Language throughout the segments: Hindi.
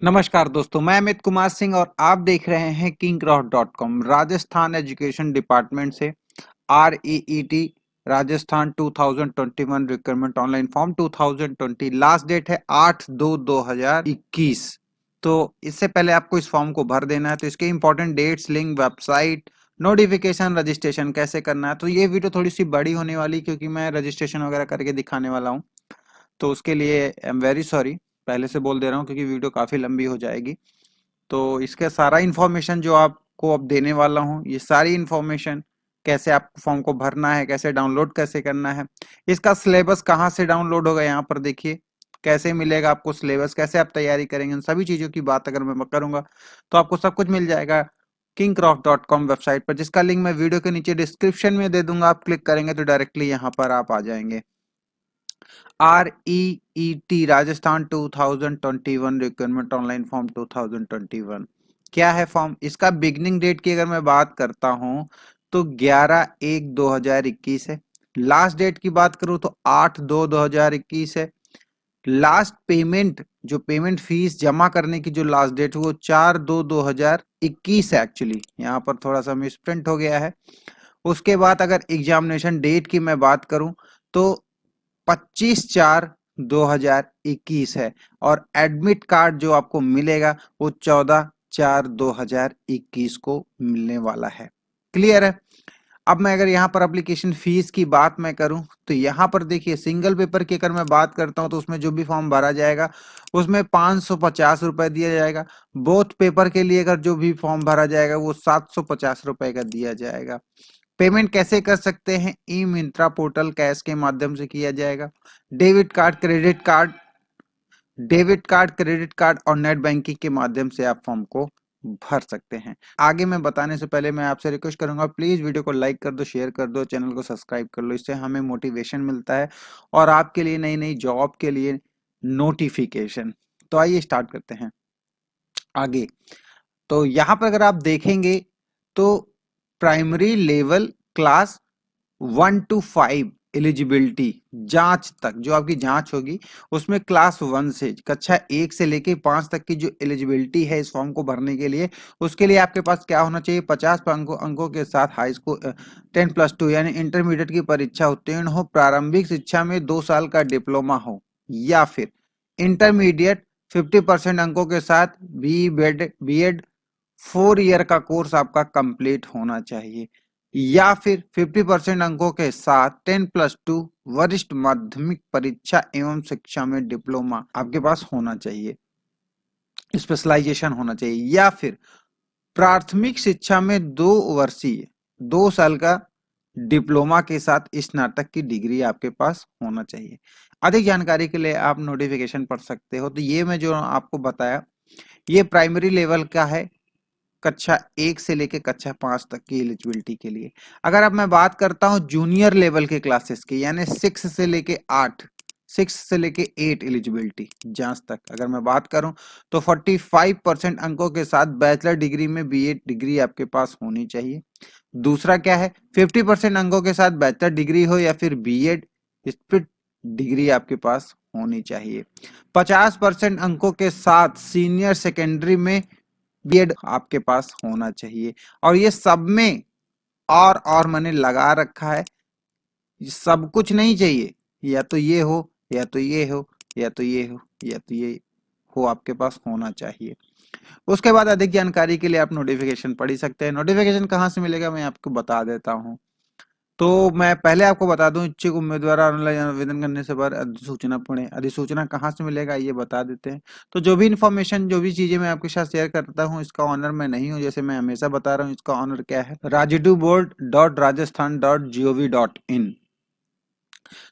नमस्कार दोस्तों, मैं अमित कुमार सिंह और आप देख रहे हैं kingcroft.com। राजस्थान एजुकेशन डिपार्टमेंट से REET Rajasthan 2021 requirement online form 2020 last date है 8/2/2021। तो इससे पहले आपको इस फॉर्म को भर देना है। तो इसके important dates, link, website, notification, registration कैसे करना है। तो ये वीडियो थोड़ी सी बड़ी होने वाली क्योंकि मैं रजिस्ट्रेशन वगैरह करके दिखाने वाला हूँ। तो उसके लिए आई एम वेरी सॉरी, पहले से बोल दे रहा हूँ क्योंकि वीडियो काफ़ी लंबी हो जाएगी। तो इसका सारा इन्फॉर्मेशन जो आपको अब देने वाला हूँ, ये सारी इन्फॉर्मेशन कैसे आपको फॉर्म को भरना है, कैसे डाउनलोड कैसे करना है, इसका सिलेबस कहाँ से डाउनलोड होगा, यहाँ पर देखिए कैसे मिलेगा आपको सिलेबस, कैसे आप तैयारी करेंगे, उन सभी चीज़ों की बात अगर मैं करूँगा तो आपको सब कुछ मिल जाएगा kingcroft.com वेबसाइट पर, जिसका लिंक मैं वीडियो के नीचे डिस्क्रिप्शन में दे दूंगा। आप क्लिक करेंगे तो डायरेक्टली यहाँ पर आप आ जाएंगे। REET Rajasthan 2021 requirement online form 2021 क्या है फॉर्म। इसका बिगनिंग डेट की अगर मैं बात करता हूं तो 11/1/2021 है। लास्ट डेट की बात करूं तो 8/2/2021 है। लास्ट पेमेंट, जो पेमेंट फीस जमा करने की जो लास्ट डेट है वो 4/2/2021 है। एक्चुअली यहाँ पर थोड़ा सा मिसप्रिंट हो गया है। उसके बाद अगर एग्जामिनेशन डेट की मैं बात करूं तो 25/4/2021 है और एडमिट कार्ड जो आपको मिलेगा वो 14/4/2021 को मिलने वाला है। क्लियर है। अब मैं अगर यहाँ पर एप्लीकेशन फीस की बात मैं करूं तो यहाँ पर देखिए सिंगल पेपर की अगर मैं बात करता हूं तो उसमें जो भी फॉर्म भरा जाएगा उसमें 550 रुपए दिया जाएगा। बोथ पेपर के लिए अगर जो भी फॉर्म भरा जाएगा वो 750 रुपए का दिया जाएगा। पेमेंट कैसे कर सकते हैं, ई मिंत्रा पोर्टल कैश के माध्यम से किया जाएगा। Debit card, credit card, credit card और नेट बैंकिंग के माध्यम से आप फॉर्म को भर सकते हैं। आगे मैं बताने से पहले मैं आपसे रिक्वेस्ट करूंगा, प्लीज वीडियो को लाइक कर दो, शेयर कर दो, चैनल को सब्सक्राइब कर लो। इससे हमें मोटिवेशन मिलता है और आपके लिए नई नई जॉब के लिए नोटिफिकेशन। तो आइए स्टार्ट करते हैं आगे। तो यहाँ पर अगर आप देखेंगे तो primary level class 1 to 5 eligibility जांच तक, जो आपकी जांच होगी उसमें क्लास 1 से कक्षा 1 से लेके 5 तक की जो एलिजिबिलिटी है इस फॉर्म को भरने के लिए, उसके लिए आपके पास क्या होना चाहिए, 50 अंकों के साथ हाई स्कूल 10+2 यानी इंटरमीडिएट की परीक्षा उत्तीर्ण हो, प्रारंभिक शिक्षा में 2 साल का डिप्लोमा हो, या फिर इंटरमीडिएट 50% अंकों के साथ बी एड 4 ईयर का कोर्स आपका कंप्लीट होना चाहिए, या फिर 50% अंकों के साथ 10+2 वरिष्ठ माध्यमिक परीक्षा एवं शिक्षा में डिप्लोमा आपके पास होना चाहिए, स्पेशलाइजेशन होना चाहिए, या फिर प्राथमिक शिक्षा में 2 वर्षीय 2 साल का डिप्लोमा के साथ स्नातक की डिग्री आपके पास होना चाहिए। अधिक जानकारी के लिए आप नोटिफिकेशन पढ़ सकते हो। तो ये मैं जो आपको बताया ये प्राइमरी लेवल का है, कक्षा 1 से लेके कक्षा 5 तक की एलिजिबिलिटी के लिए। अगर अब मैं बात करता हूं जूनियर लेवल के क्लासेस की, यानी 6 से लेके 8 एलिजिबिलिटी जांच तक अगर मैं बात करूं तो 45% अंकों के साथ बैचलर डिग्री में बीएड डिग्री आपके पास होनी चाहिए। दूसरा क्या है, 50% अंकों के साथ बैचलर डिग्री हो या फिर बीएड स्पिट डिग्री आपके पास होनी चाहिए। 50% अंकों के साथ सीनियर सेकेंडरी में बीएड आपके पास होना चाहिए। और ये सब में और मैंने लगा रखा है, सब कुछ नहीं चाहिए, या तो ये हो या तो ये हो या तो ये हो या तो ये हो आपके पास होना चाहिए। उसके बाद अधिक जानकारी के लिए आप नोटिफिकेशन पढ़ ही सकते हैं। नोटिफिकेशन कहाँ से मिलेगा मैं आपको बता देता हूँ। तो मैं पहले आपको बता दूं, इच्छुक उम्मीदवार ऑनलाइन आवेदन करने से बाद अधिसूचना पढ़े। अधिसूचना कहाँ से मिलेगा ये बता देते हैं। तो जो भी इन्फॉर्मेशन, जो भी चीजें मैं आपके साथ शेयर करता हूँ, इसका ऑनर मैं नहीं हूँ, जैसे मैं हमेशा बता रहा हूँ। इसका ऑनर क्या है, rajiduboard.rajasthan.gov.in।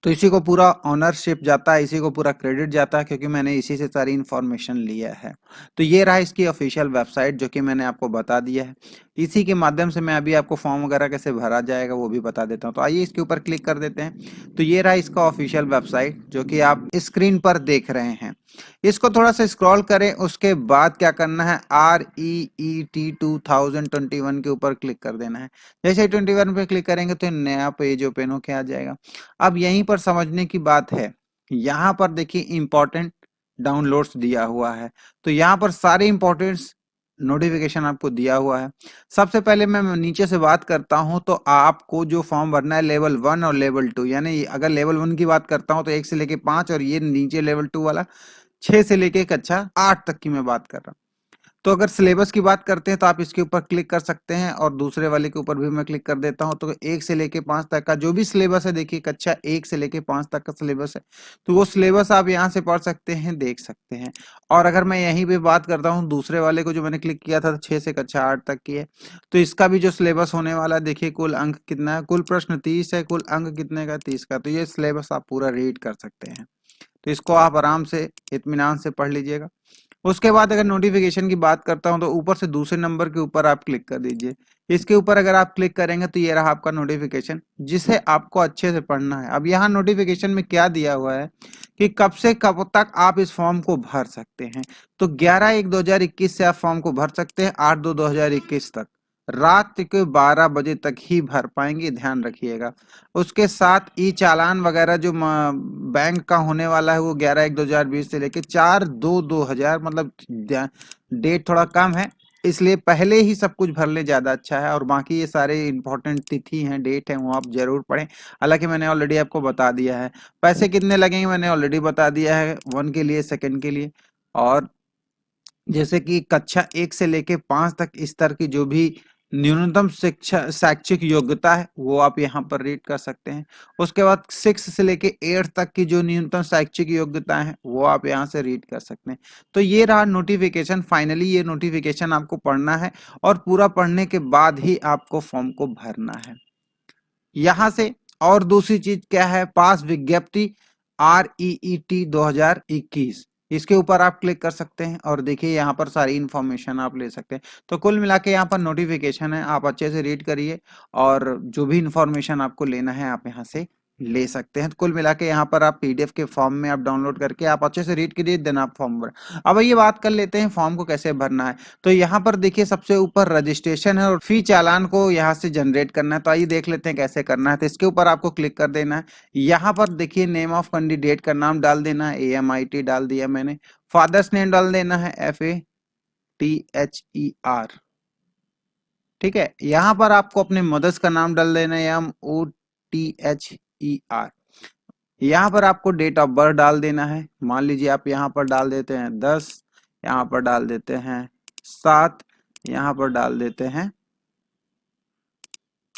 तो इसी को पूरा ऑनरशिप जाता है, इसी को पूरा क्रेडिट जाता है, क्योंकि मैंने इसी से सारी इन्फॉर्मेशन लिया है। तो ये रहा इसकी ऑफिशियल वेबसाइट, जो कि मैंने आपको बता दिया है। इसी के माध्यम से मैं अभी आपको फॉर्म वगैरह कैसे भरा जाएगा वो भी बता देता हूँ। तो आइए इसके ऊपर क्लिक कर देते हैं। तो ये रहा इसका ऑफिशियल वेबसाइट, जो कि आप स्क्रीन पर देख रहे हैं। इसको थोड़ा सा स्क्रॉल करें, उसके बाद क्या करना है, REET 2021 के ऊपर क्लिक कर देना है। जैसे 21 पे क्लिक करेंगे तो नया पेज ओपन होके आ जाएगा। अब यहीं पर समझने की बात है, यहाँ पर देखिए इंपॉर्टेंट डाउनलोड्स दिया हुआ है। तो यहाँ पर सारे इंपॉर्टेंट्स नोटिफिकेशन आपको दिया हुआ है। सबसे पहले मैं नीचे से बात करता हूं तो आपको जो फॉर्म भरना है लेवल 1 और लेवल 2, यानी अगर लेवल 1 की बात करता हूं तो 1 से लेके 5, और ये नीचे लेवल 2 वाला 6 से लेके कक्षा 8 तक की मैं बात कर रहा हूं। तो अगर सिलेबस की बात करते हैं तो आप इसके ऊपर क्लिक कर सकते हैं, और दूसरे वाले के ऊपर भी मैं क्लिक कर देता हूं। तो 1 से लेके 5 तक का जो भी सिलेबस है, देखिए कक्षा 1 से लेके 5 तक का सिलेबस है, तो वो सिलेबस आप यहां से पढ़ सकते हैं, देख सकते हैं। और अगर मैं यहीं पे बात करता हूं दूसरे वाले को जो मैंने क्लिक किया था 6 से कक्षा 8 तक की है, तो इसका भी जो सिलेबस होने वाला है, देखिए कुल अंक कितना है, कुल प्रश्न 30 है, कुल अंक कितने का, 30 का। तो ये सिलेबस आप पूरा रीड कर सकते हैं। तो इसको आप आराम से इत्मीनान से पढ़ लीजिएगा। उसके बाद अगर नोटिफिकेशन की बात करता हूं तो ऊपर से दूसरे नंबर के ऊपर आप क्लिक कर दीजिए। इसके ऊपर अगर आप क्लिक करेंगे तो ये रहा आपका नोटिफिकेशन, जिसे आपको अच्छे से पढ़ना है। अब यहाँ नोटिफिकेशन में क्या दिया हुआ है कि कब से कब तक आप इस फॉर्म को भर सकते हैं। तो 11/1/2021 से आप फॉर्म को भर सकते हैं, 8/2/2021 तक रात के 12 बजे तक ही भर पाएंगे, ध्यान रखिएगा। उसके साथ ई चालान वगैरह जो बैंक का होने वाला है वो 11/1/2020 से लेके 4/2/2000, मतलब डेट थोड़ा कम है, इसलिए पहले ही सब कुछ भर ले ज्यादा अच्छा है। और बाकी ये सारे इंपॉर्टेंट तिथि हैं, डेट है, वो आप जरूर पढ़ें। हालांकि मैंने ऑलरेडी आपको बता दिया है। पैसे कितने लगेंगे मैंने ऑलरेडी बता दिया है, 1 के लिए, सेकंड के लिए। और जैसे कि कक्षा 1 से लेके 5 तक स्तर की जो भी न्यूनतम शिक्षा शैक्षिक योग्यता है वो आप यहाँ पर रीड कर सकते हैं। उसके बाद 6 से लेके 8 तक की जो न्यूनतम शैक्षिक योग्यता है वो आप यहाँ से रीड कर सकते हैं। तो ये रहा नोटिफिकेशन। फाइनली ये नोटिफिकेशन आपको पढ़ना है, और पूरा पढ़ने के बाद ही आपको फॉर्म को भरना है। यहाँ से और दूसरी चीज क्या है, पास विज्ञप्ति REET 2021, इसके ऊपर आप क्लिक कर सकते हैं और देखिए यहाँ पर सारी इंफॉर्मेशन आप ले सकते हैं। तो कुल मिला के यहाँ पर नोटिफिकेशन है, आप अच्छे से रीड करिए, और जो भी इंफॉर्मेशन आपको लेना है आप यहाँ से ले सकते हैं। तो कुल मिला के यहाँ पर आप PDF के फॉर्म में आप डाउनलोड करके आप अच्छे से रीड करिए, देन आप फॉर्म भर। अब ये बात कर लेते हैं फॉर्म को कैसे भरना है। तो यहाँ पर देखिए सबसे ऊपर रजिस्ट्रेशन है, और फी चालान को यहाँ से जनरेट करना है। तो आइए देख लेते हैं कैसे करना है। तो इसके ऊपर आपको क्लिक कर देना है। यहाँ पर देखिए नेम ऑफ कैंडिडेट का नाम डाल देना है, AMIT डाल दिया मैंने। फादर्स नेम डाल देना है FATHER, ठीक है। यहाँ पर आपको अपने मदर्स का नाम डाल देना है, MOTHER। यहाँ पर आपको डेट ऑफ बर्थ डाल देना है। मान लीजिए आप यहाँ पर डाल देते हैं 10, यहाँ पर डाल देते हैं 7, यहाँ पर डाल देते हैं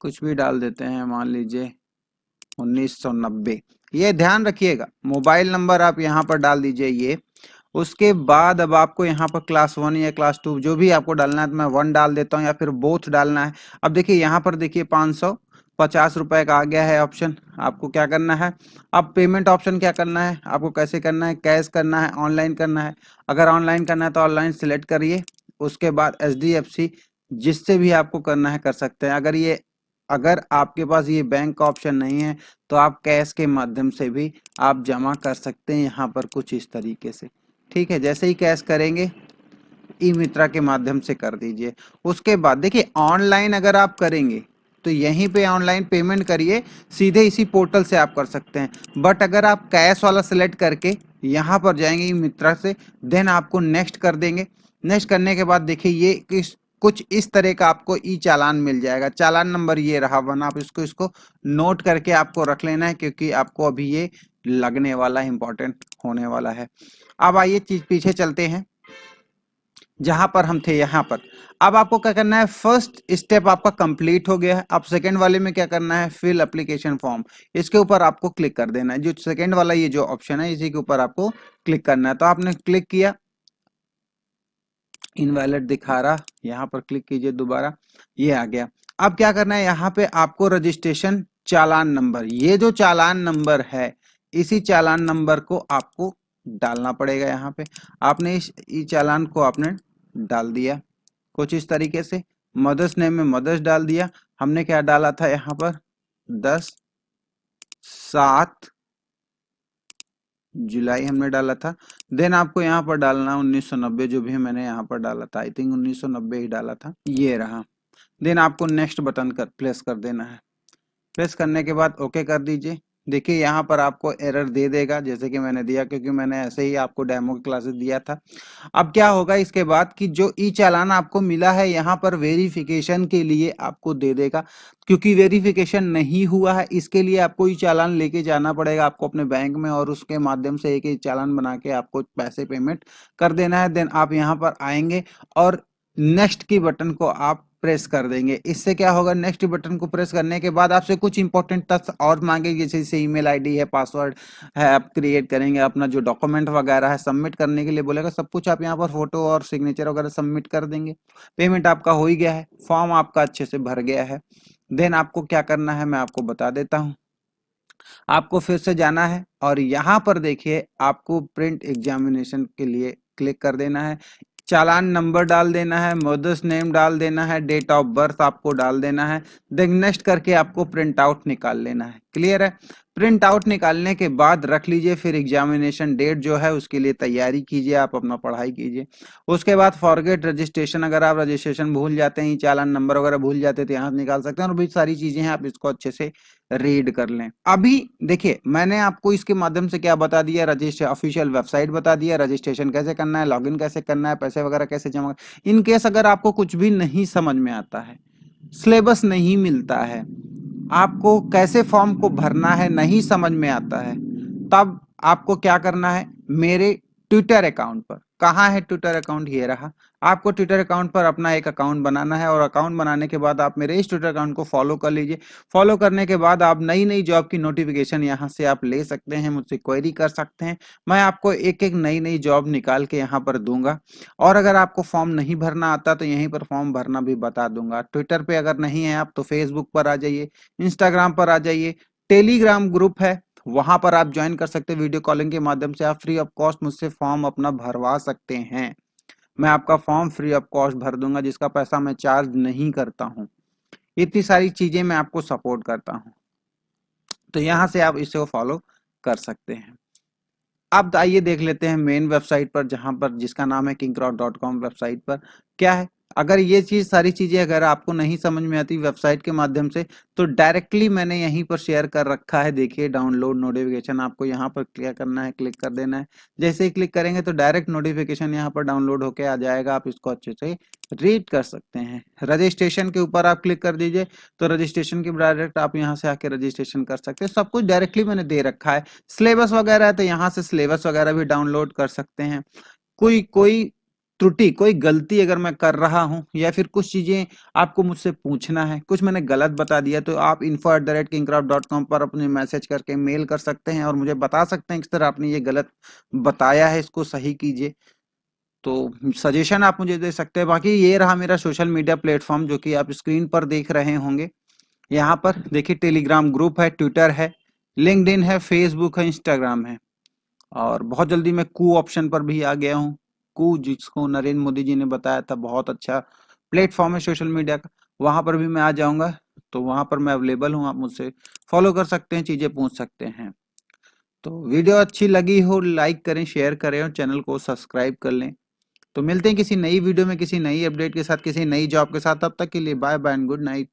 कुछ भी डाल देते हैं, मान लीजिए 1990। ये ध्यान रखिएगा। मोबाइल नंबर आप यहाँ पर डाल दीजिए ये। उसके बाद अब आपको यहाँ पर क्लास 1 या क्लास 2 जो भी आपको डालना है, तो मैं 1 डाल देता हूँ, या फिर बोथ डालना है। अब देखिए यहाँ पर देखिए 550 रुपए का आ गया है ऑप्शन। आपको क्या करना है, अब पेमेंट ऑप्शन क्या करना है, आपको कैसे करना है, कैश करना है, ऑनलाइन करना है। अगर ऑनलाइन करना है तो ऑनलाइन सिलेक्ट करिए। उसके बाद HDFC जिससे भी आपको करना है कर सकते हैं। अगर आपके पास ये बैंक का ऑप्शन नहीं है तो आप कैश के माध्यम से भी आप जमा कर सकते हैं, यहाँ पर कुछ इस तरीके से, ठीक है। जैसे ही कैश करेंगे ई मित्रा के माध्यम से कर दीजिए। उसके बाद देखिए ऑनलाइन अगर आप करेंगे तो यहीं पे ऑनलाइन पेमेंट करिए, सीधे इसी पोर्टल से आप कर सकते हैं। बट अगर आप कैश वाला सिलेक्ट करके यहाँ पर जाएंगे ई मित्रा से, देन आपको नेक्स्ट कर देंगे। नेक्स्ट करने के बाद देखिए ये कुछ इस तरह का आपको ई चालान मिल जाएगा। चालान नंबर ये रहा 1, आप इसको नोट करके आपको रख लेना है, क्योंकि आपको अभी ये लगने वाला है, इंपॉर्टेंट होने वाला है। अब आइए चीज पीछे चलते हैं, जहां पर हम थे यहाँ पर। अब आपको क्या करना है, फर्स्ट स्टेप आपका कंप्लीट हो गया है। अब सेकंड वाले में क्या करना है, फिल एप्लीकेशन फॉर्म, इसके ऊपर आपको क्लिक कर देना है। जो सेकंड वाला ये जो ऑप्शन है इसी के ऊपर आपको क्लिक करना है। तो आपने क्लिक किया, इनवैलिड दिखा रहा, यहाँ पर क्लिक कीजिए दोबारा, ये आ गया। अब क्या करना है, यहाँ पे आपको रजिस्ट्रेशन चालान नंबर, ये जो चालान नंबर है इसी चालान नंबर को आपको डालना पड़ेगा। यहाँ पे आपने इस चालान को आपने डाल दिया कुछ इस तरीके से। मदर्स नेम में मदर्स डाल दिया। हमने क्या डाला था यहाँ पर, 10/7 जुलाई हमने डाला था। देन आपको यहाँ पर डालना 1990, जो भी मैंने यहाँ पर डाला था, आई थिंक 1990 ही डाला था, ये रहा। देन आपको नेक्स्ट बटन कर प्रेस कर देना है। प्रेस करने के बाद ओके कर दीजिए। देखिए यहाँ पर आपको एरर दे देगा, जैसे कि मैंने दिया, क्योंकि मैंने ऐसे ही आपको डेमो क्लासेस दिया था। अब क्या होगा इसके बाद कि जो ई चालान आपको मिला है यहाँ पर वेरिफिकेशन के लिए आपको दे देगा, क्योंकि वेरिफिकेशन नहीं हुआ है इसके लिए आपको ई चालान लेके जाना पड़ेगा आपको अपने बैंक में, और उसके माध्यम से एक ई चालान बना के आपको पैसे पेमेंट कर देना है। देन आप यहाँ पर आएंगे और नेक्स्ट की बटन को आप प्रेस कर देंगे। इससे क्या होगा, नेक्स्ट बटन को प्रेस करने के बाद आपसे कुछ इंपॉर्टेंट तथ्य और मांगेगी, जैसे ईमेल आईडी है, पासवर्ड है, आप क्रिएट करेंगे, अपना जो डॉक्यूमेंट वगैरह है सबमिट करने के लिए बोलेगा, सब कुछ आप यहाँ पर फोटो और सिग्नेचर वगैरह सबमिट कर देंगे। पेमेंट आपका हो ही गया है, फॉर्म आपका अच्छे से भर गया है। देन आपको क्या करना है मैं आपको बता देता हूँ। आपको फिर से जाना है और यहाँ पर देखिए आपको प्रिंट एग्जामिनेशन के लिए क्लिक कर देना है। चालान नंबर डाल देना है, मदर्स नेम डाल देना है, डेट ऑफ बर्थ आपको डाल देना है। देन नेक्स्ट करके आपको प्रिंट आउट निकाल लेना है। क्लियर है? प्रिंट आउट निकालने के बाद रख लीजिए, फिर एग्जामिनेशन डेट जो है उसके लिए तैयारी कीजिए, आप अपना पढ़ाई कीजिए। उसके बाद फॉरगेट रजिस्ट्रेशन, अगर आप रजिस्ट्रेशन भूल जाते हैं, चालान नंबर वगैरह भूल जाते हैं तो यहाँ से निकाल सकते हैं, और भी सारी चीजें हैं, आप इसको अच्छे से रीड कर लें। अभी देखिए मैंने आपको इसके माध्यम से क्या बता दिया, रजिस्टर ऑफिशियल वेबसाइट बता दिया, रजिस्ट्रेशन कैसे करना है, लॉगिन कैसे करना है, पैसे वगैरह कैसे जमा। इन केस अगर आपको कुछ भी नहीं समझ में आता है, सिलेबस नहीं मिलता है, आपको कैसे फॉर्म को भरना है नहीं समझ में आता है, तब आपको क्या करना है, मेरे ट्विटर अकाउंट पर, कहाँ है ट्विटर अकाउंट, ये रहा। आपको ट्विटर अकाउंट पर अपना एक अकाउंट बनाना है, और अकाउंट बनाने के बाद आप मेरे इस ट्विटर अकाउंट को फॉलो कर लीजिए। फॉलो करने के बाद आप नई नई जॉब की नोटिफिकेशन यहाँ से आप ले सकते हैं, मुझसे क्वेरी कर सकते हैं, मैं आपको एक एक नई नई जॉब निकाल के यहाँ पर दूंगा। और अगर आपको फॉर्म नहीं भरना आता तो यहीं पर फॉर्म भरना भी बता दूंगा। ट्विटर पे अगर नहीं है आप तो फेसबुक पर आ जाइए, इंस्टाग्राम पर आ जाइए, टेलीग्राम ग्रुप है वहां पर आप ज्वाइन कर सकते हैं। वीडियो कॉलिंग के माध्यम से आप फ्री ऑफ कॉस्ट मुझसे फॉर्म अपना भरवा सकते हैं। मैं आपका फॉर्म फ्री ऑफ कॉस्ट भर दूंगा, जिसका पैसा मैं चार्ज नहीं करता हूं। इतनी सारी चीजें मैं आपको सपोर्ट करता हूं, तो यहां से आप इसे फॉलो कर सकते हैं। अब आइए देख लेते हैं मेन वेबसाइट पर, जहां पर जिसका नाम है kinkrout.com। वेबसाइट पर क्या है, अगर ये चीज सारी चीजें अगर आपको नहीं समझ में आती वेबसाइट के माध्यम से, तो डायरेक्टली मैंने यहीं पर शेयर कर रखा है। देखिए डाउनलोड नोटिफिकेशन, आपको यहाँ पर क्लिक करना है, क्लिक कर देना है। जैसे ही क्लिक करेंगे तो डायरेक्ट नोटिफिकेशन यहाँ पर डाउनलोड होके आ जाएगा, आप इसको अच्छे से रीड कर सकते हैं। रजिस्ट्रेशन के ऊपर आप क्लिक कर दीजिए, तो रजिस्ट्रेशन के डायरेक्ट आप यहाँ से आके रजिस्ट्रेशन कर सकते हैं। सब कुछ डायरेक्टली मैंने दे रखा है। सिलेबस वगैरह है तो यहाँ से सिलेबस वगैरह भी डाउनलोड कर सकते हैं। कोई त्रुटि, कोई गलती अगर मैं कर रहा हूं, या फिर कुछ चीजें आपको मुझसे पूछना है, कुछ मैंने गलत बता दिया, तो आप info@kinkcraft.com पर अपने मैसेज करके मेल कर सकते हैं और मुझे बता सकते हैं किस तरह आपने ये गलत बताया है, इसको सही कीजिए। तो सजेशन आप मुझे दे सकते हैं। बाकी ये रहा मेरा सोशल मीडिया प्लेटफॉर्म, जो कि आप स्क्रीन पर देख रहे होंगे। यहाँ पर देखिए टेलीग्राम ग्रुप है, ट्विटर है, लिंक्डइन है, फेसबुक है, इंस्टाग्राम है, और बहुत जल्दी मैं कू ऑप्शन पर भी आ गया हूँ। कू जिसको नरेंद्र मोदी जी ने बताया था, बहुत अच्छा प्लेटफॉर्म है सोशल मीडिया का, वहां पर भी मैं आ जाऊंगा। तो वहां पर मैं अवेलेबल हूँ, आप मुझसे फॉलो कर सकते हैं, चीजें पूछ सकते हैं। तो वीडियो अच्छी लगी हो लाइक करें, शेयर करें और चैनल को सब्सक्राइब कर लें। तो मिलते हैं किसी नई वीडियो में, किसी नई अपडेट के साथ, किसी नई जॉब के साथ। तब तक के लिए bye bye and good night.